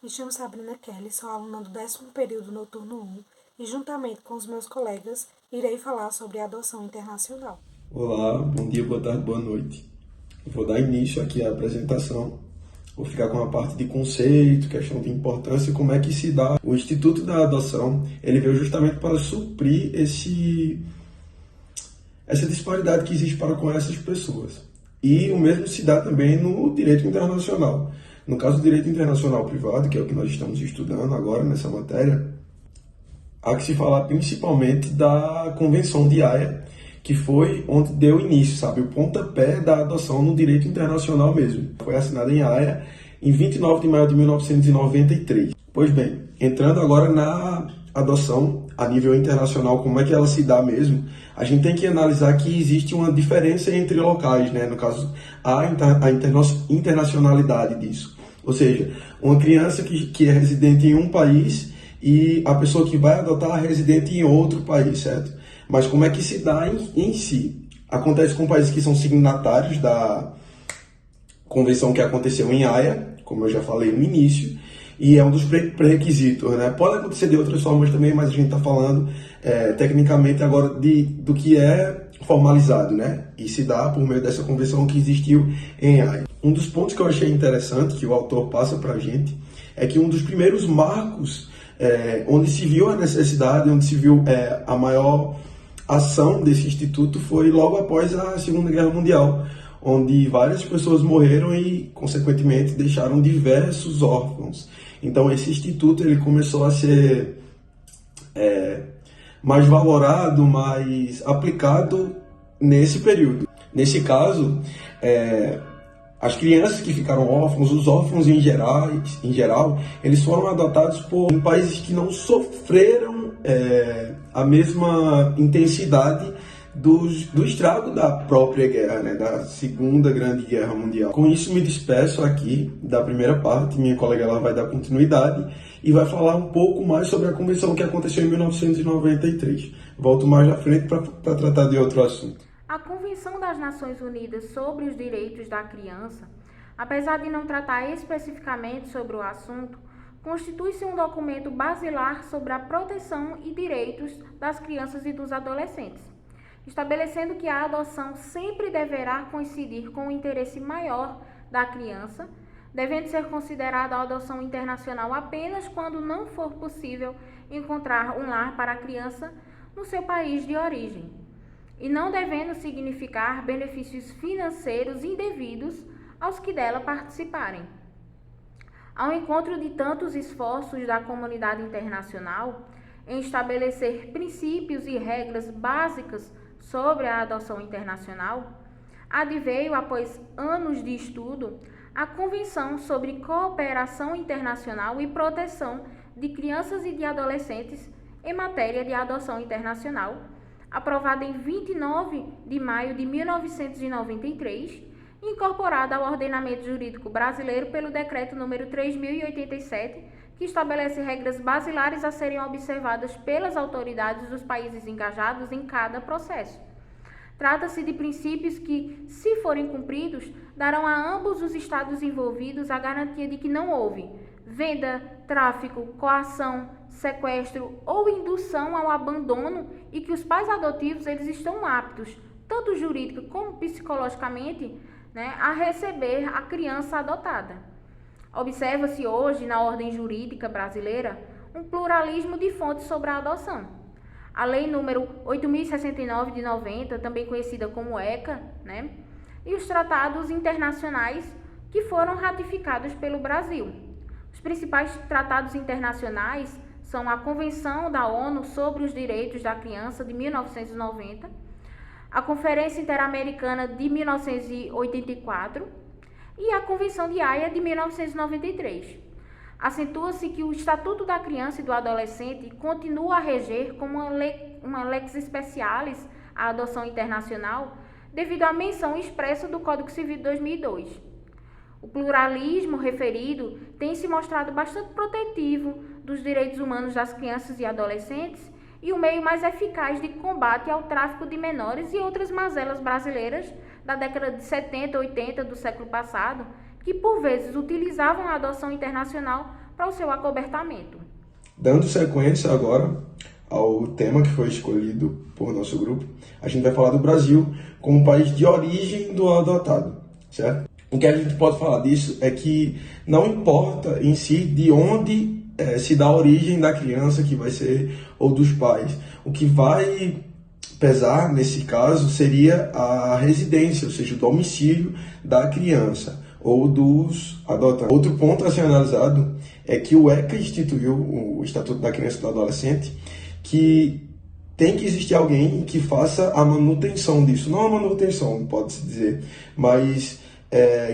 Me chamo Sabrina Kelly, sou aluna do 10º período noturno 1 e, juntamente com os meus colegas, irei falar sobre a adoção internacional. Olá, bom dia, boa tarde, boa noite. Vou dar início aqui à apresentação. Vou ficar com a parte de conceito, questão de importância e como é que se dá. O Instituto da Adoção, ele veio justamente para suprir essa disparidade que existe para com essas pessoas. E o mesmo se dá também no direito internacional. No caso do direito internacional privado, que é o que nós estamos estudando agora nessa matéria, há que se falar principalmente da Convenção de Haia, que foi onde deu início, sabe, o pontapé da adoção no direito internacional mesmo. Foi assinada em Haia em 29 de maio de 1993. Pois bem, entrando agora na adoção a nível internacional, como é que ela se dá mesmo, a gente tem que analisar que existe uma diferença entre locais, né? No caso, a internacionalidade disso. Ou seja, uma criança que é residente em um país e a pessoa que vai adotar é residente em outro país, certo? Mas como é que se dá em si? Acontece com países que são signatários da convenção que aconteceu em Haia, como eu já falei no início, e é um dos pré-requisitos, né? Pode acontecer de outras formas também, mas a gente está falando tecnicamente agora do que é formalizado, né? E se dá por meio dessa convenção que existiu em Haia. Um dos pontos que eu achei interessante, que o autor passa para a gente, é que um dos primeiros marcos onde se viu a necessidade, onde se viu a maior ação desse instituto foi logo após a Segunda Guerra Mundial, onde várias pessoas morreram e, consequentemente, deixaram diversos órfãos. Então, esse instituto ele começou a ser mais valorado, mais aplicado nesse período. Nesse caso, as crianças que ficaram órfãos, os órfãos em geral, eles foram adotados em países que não sofreram a mesma intensidade do estrago da própria guerra, né, da Segunda Grande Guerra Mundial. Com isso me despeço aqui da primeira parte, minha colega ela vai dar continuidade e vai falar um pouco mais sobre a convenção que aconteceu em 1993. Volto mais à frente para tratar de outro assunto. A Convenção das Nações Unidas sobre os Direitos da Criança, apesar de não tratar especificamente sobre o assunto, constitui-se um documento basilar sobre a proteção e direitos das crianças e dos adolescentes, estabelecendo que a adoção sempre deverá coincidir com o interesse maior da criança, devendo ser considerada a adoção internacional apenas quando não for possível encontrar um lar para a criança no seu país de origem, e não devendo significar benefícios financeiros indevidos aos que dela participarem. Ao encontro de tantos esforços da comunidade internacional em estabelecer princípios e regras básicas sobre a adoção internacional, adveio, após anos de estudo, a Convenção sobre Cooperação Internacional e Proteção de Crianças e de Adolescentes em matéria de adoção internacional, aprovada em 29 de maio de 1993, incorporada ao ordenamento jurídico brasileiro pelo Decreto número 3.087, que estabelece regras basilares a serem observadas pelas autoridades dos países engajados em cada processo. Trata-se de princípios que, se forem cumpridos, darão a ambos os estados envolvidos a garantia de que não houve venda, tráfico, coação, sequestro ou indução ao abandono e que os pais adotivos eles estão aptos, tanto jurídica como psicologicamente, a receber a criança adotada. Observa-se hoje, na ordem jurídica brasileira, um pluralismo de fontes sobre a adoção. A Lei número 8.069 de 90, também conhecida como ECA, e os tratados internacionais que foram ratificados pelo Brasil. Os principais tratados internacionais são a Convenção da ONU sobre os Direitos da Criança, de 1990, a Conferência Interamericana de 1984 e a Convenção de Haia de 1993. Acentua-se que o Estatuto da Criança e do Adolescente continua a reger como uma lex specialis à adoção internacional devido à menção expressa do Código Civil de 2002. O pluralismo referido tem se mostrado bastante protetivo dos direitos humanos das crianças e adolescentes e o meio mais eficaz de combate ao tráfico de menores e outras mazelas brasileiras da década de 70 e 80 do século passado, que por vezes utilizavam a adoção internacional para o seu acobertamento. Dando sequência agora ao tema que foi escolhido por nosso grupo, a gente vai falar do Brasil como país de origem do adotado, certo? O que a gente pode falar disso é que não importa em si de onde se dá a origem da criança que vai ser ou dos pais. O que vai pesar nesse caso seria a residência, ou seja, o domicílio da criança ou dos adotantes. Outro ponto a ser analisado é que o ECA instituiu o Estatuto da Criança e do Adolescente, que tem que existir alguém que faça a manutenção disso. Não a manutenção, pode-se dizer, mas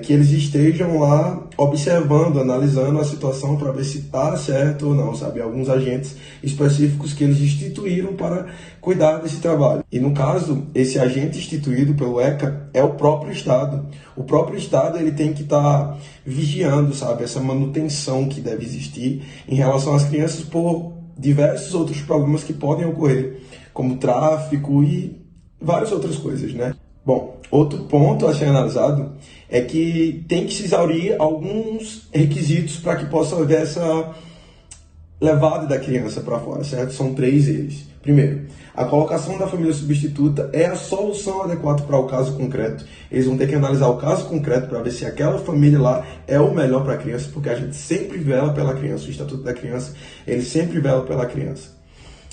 que eles estejam lá observando, analisando a situação para ver se está certo ou não, sabe? Alguns agentes específicos que eles instituíram para cuidar desse trabalho. E no caso, esse agente instituído pelo ECA é o próprio Estado. O próprio Estado ele tem que estar vigiando, sabe? Essa manutenção que deve existir em relação às crianças por diversos outros problemas que podem ocorrer, como tráfico e várias outras coisas, né? Bom, outro ponto a ser analisado é que tem que se exaurir alguns requisitos para que possa haver essa levada da criança para fora, certo? São 3 eles. Primeiro, a colocação da família substituta é a solução adequada para o caso concreto. Eles vão ter que analisar o caso concreto para ver se aquela família lá é o melhor para a criança, porque a gente sempre vela pela criança. O Estatuto da Criança, ele sempre vela pela criança.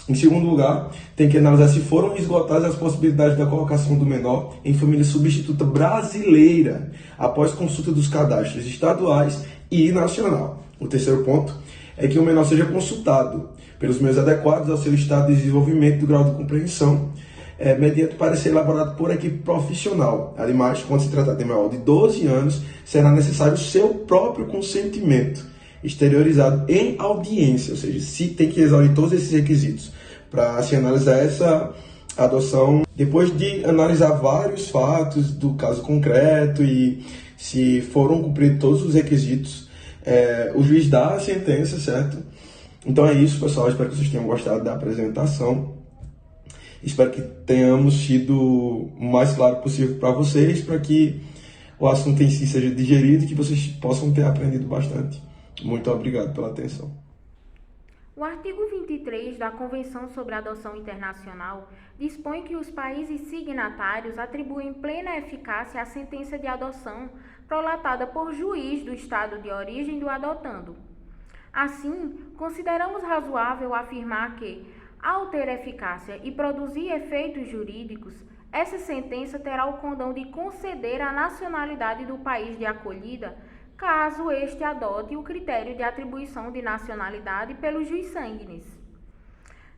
Em segundo lugar, tem que analisar se foram esgotadas as possibilidades da colocação do menor em família substituta brasileira, após consulta dos cadastros estaduais e nacional. O terceiro ponto é que o menor seja consultado pelos meios adequados ao seu estado de desenvolvimento do grau de compreensão, mediante parecer elaborado por equipe profissional. Ademais, quando se tratar de maior de 12 anos, será necessário o seu próprio consentimento, exteriorizado em audiência, ou seja, se tem que exaurir todos esses requisitos para se analisar essa adoção. Depois de analisar vários fatos do caso concreto e se foram cumpridos todos os requisitos, o juiz dá a sentença, certo? Então é isso, pessoal. Espero que vocês tenham gostado da apresentação. Espero que tenhamos sido o mais claro possível para vocês, para que o assunto em si seja digerido e que vocês possam ter aprendido bastante. Muito obrigado pela atenção. O artigo 23 da Convenção sobre a Adoção Internacional dispõe que os países signatários atribuem plena eficácia à sentença de adoção prolatada por juiz do estado de origem do adotando. Assim, consideramos razoável afirmar que, ao ter eficácia e produzir efeitos jurídicos, essa sentença terá o condão de conceder a nacionalidade do país de acolhida caso este adote o critério de atribuição de nacionalidade pelo jus sanguinis.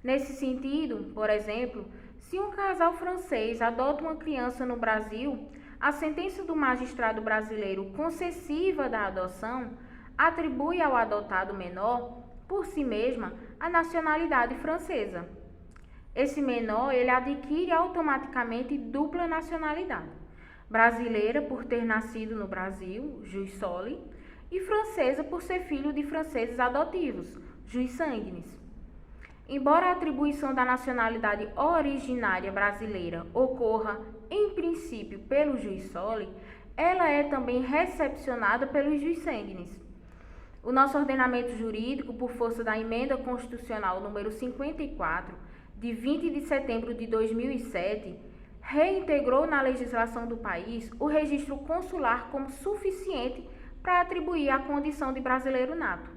Nesse sentido, por exemplo, se um casal francês adota uma criança no Brasil, a sentença do magistrado brasileiro concessiva da adoção atribui ao adotado menor, por si mesma, a nacionalidade francesa. Esse menor, ele adquire automaticamente dupla nacionalidade. Brasileira por ter nascido no Brasil, jus soli, e francesa por ser filho de franceses adotivos, jus sanguinis. Embora a atribuição da nacionalidade originária brasileira ocorra, em princípio, pelo jus soli, ela é também recepcionada pelo jus sanguinis. O nosso ordenamento jurídico, por força da Emenda Constitucional número 54, de 20 de setembro de 2007, reintegrou na legislação do país o registro consular como suficiente para atribuir a condição de brasileiro nato.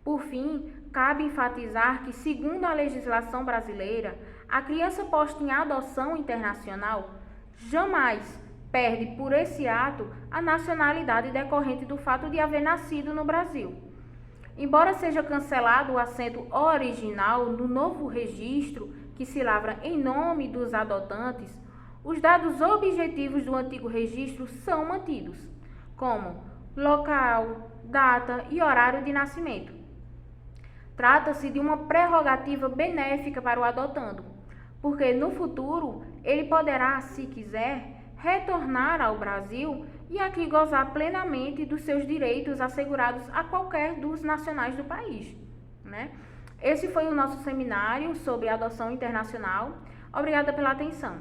Por fim, cabe enfatizar que, segundo a legislação brasileira, a criança posta em adoção internacional jamais perde por esse ato a nacionalidade decorrente do fato de haver nascido no Brasil. Embora seja cancelado o assento original no novo registro que se lavra em nome dos adotantes, os dados objetivos do antigo registro são mantidos, como local, data e horário de nascimento. Trata-se de uma prerrogativa benéfica para o adotando, porque no futuro ele poderá, se quiser, retornar ao Brasil e aqui gozar plenamente dos seus direitos assegurados a qualquer dos nacionais do país, né? Esse foi o nosso seminário sobre adoção internacional. Obrigada pela atenção.